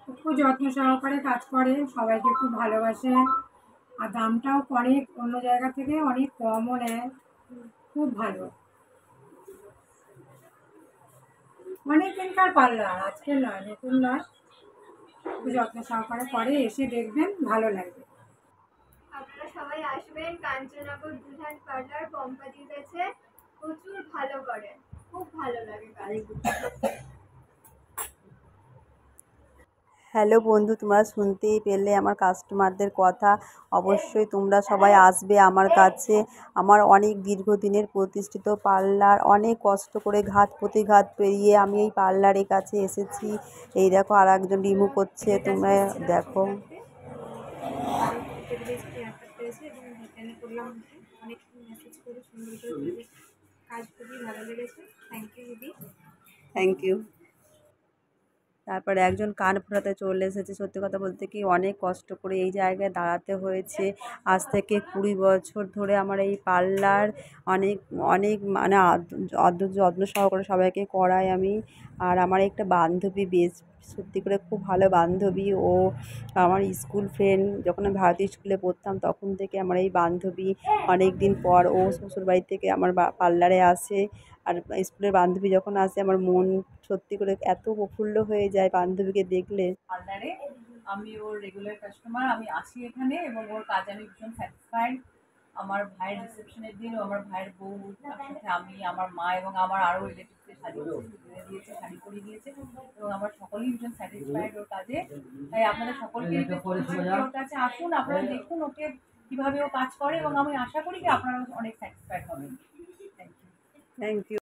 খুব যত্ন সহকারে কাজ করে, সবাইকে খুব ভালোবাসে, আর দামটাও অনেক অন্য জায়গা থেকে অনেক কমও নেয়। খুব ভালো, অনেক দিনকার পার্লার, আজকের নয়, নতুন নয়। খুব যত্ন সহকারে করে, এসে দেখবেন ভালো লাগবে। আপনারা সবাই আসবেন, কাঞ্চননগর দুলহান পার্লার পম্পাদির কাছে। প্রচুর ভালো করেন, খুব ভালো লাগে কাজগুলো। হ্যালো বন্ধু, তোমরা শুনতেই পেলে আমার কাস্টমারদের কথা। অবশ্যই তোমরা সবাই আসবে আমার কাছে। আমার অনেক দীর্ঘদিনের প্রতিষ্ঠিত পার্লার, অনেক কষ্ট করে ঘাত প্রতিঘাত পেরিয়ে আমি এই পার্লারের কাছে এসেছি। এই দেখো আর একজন রিমুভ করছে, তোমরা দেখো। অনেক মেসেজ করে সুন্দর করে কাজ খুবই ভালো লেগেছে। থ্যাংক ইউ দিদি। Thank you. তারপরে একজন কান ফোটাতে চলে এসেছে। সত্যি কথা বলতে কি, অনেক কষ্ট করে এই জায়গায় দাঁড়াতে হয়েছে। আজ থেকে 20 বছর ধরে আমার এই পার্লার, অনেক অনেক মানে যত্ন সহকারে সবাইকে করাই আমি। আর আমার একটা বান্ধবী, বেশ সত্যি করে খুব ভালো বান্ধবী। ও আমার স্কুল ফ্রেন্ড, যখন আমি ভারতীয় স্কুলে পড়তাম তখন থেকে আমার এই বান্ধবী। অনেক দিন পর ও শ্বশুরবাড়ি থেকে আমার পার্লারে আসে। আর স্কুলের বান্ধবী যখন আসে আমার মন সত্যি করে এত প্রফুল্ল হয়ে যায় বান্ধবীকে দেখলে। পার্লারে আমি ওর রেগুলার কাস্টমার, আমি আসি এখানে এবং ওর কাজে আমি ভীষণ স্যাটিসফাইড। আমার ভাইয়ের রিসেপশনের দিন আমার ভাইয়ের বউ, তার সাথে আমি, আমার মা এবং আমার আরও রিলেটিভসকে দিয়েছে, শাড়ি পরিয়ে দিয়েছে এবং আমরা সকলেই ভীষণ স্যাটিসফাইড ওর কাজে। তাই আপনাদের সকলকে রিকোয়েস্ট করছি যে ওর কাছে আসুন, আপনারা দেখুন ওকে কীভাবে ও কাজ করে এবং আমি আশা করি যে আপনারা অনেক স্যাটিসফাইড হবেন। Thank you. Thank you.